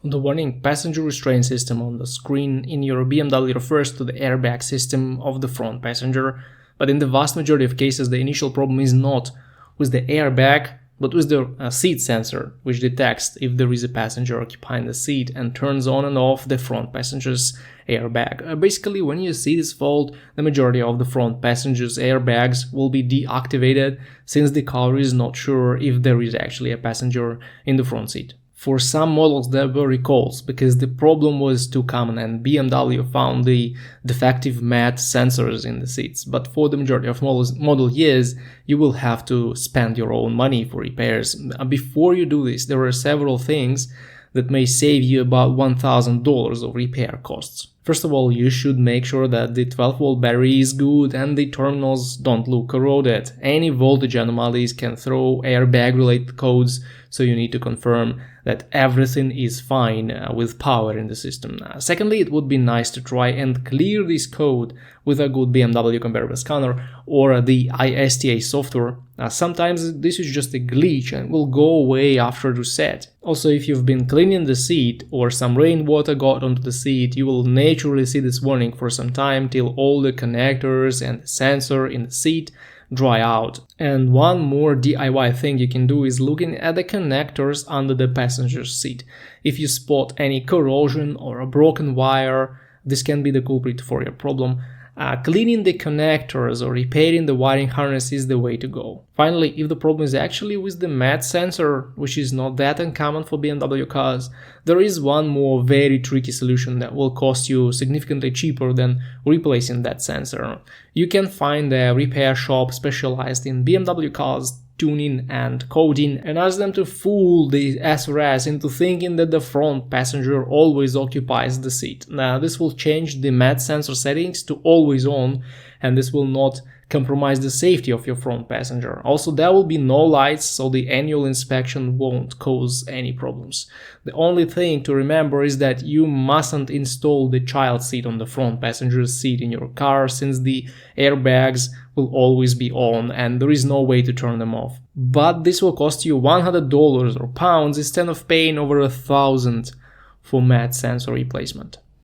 The warning passenger restraint system on the screen in your BMW refers to the airbag system of the front passenger, but in the vast majority of cases the initial problem is not with the airbag, but with the seat sensor, which detects if there is a passenger occupying the seat and turns on and off the front passenger's airbag. Basically, when you see this fault, the majority of the front passenger's airbags will be deactivated since the car is not sure if there is actually a passenger in the front seat. For some models there were recalls because the problem was too common and BMW found the defective matte sensors in the seats, but for the majority of model years you will have to spend your own money for repairs. Before you do this, there are several things that may save you about $1,000 of repair costs. First of all, you should make sure that the 12-volt battery is good and the terminals don't look corroded. Any voltage anomalies can throw airbag-related codes, so you need to confirm that everything is fine with power in the system. Secondly, it would be nice to try and clear this code with a good BMW comparable scanner or the ISTA software. Sometimes this is just a glitch and will go away after reset. Also, if you've been cleaning the seat or some rainwater got onto the seat, you will naturally see this warning for some time till all the connectors and the sensor in the seat dry out. And one more DIY thing you can do is looking at the connectors under the passenger's seat. If you spot any corrosion or a broken wire, this can be the culprit for your problem. Cleaning the connectors or repairing the wiring harness is the way to go. Finally, if the problem is actually with the matte sensor, which is not that uncommon for BMW cars, there is one more very tricky solution that will cost you significantly cheaper than replacing that sensor. You can find a repair shop specialized in BMW cars tuning and coding and ask them to fool the SRS into thinking that the front passenger always occupies the seat. Now, this will change the matte sensor settings to always on, and this will not compromise the safety of your front passenger. Also, there will be no lights, so the annual inspection won't cause any problems. The only thing to remember is that you mustn't install the child seat on the front passenger's seat in your car, since the airbags will always be on and there is no way to turn them off. But this will cost you $100 or pounds instead of paying over $1,000 for matte sensor replacement.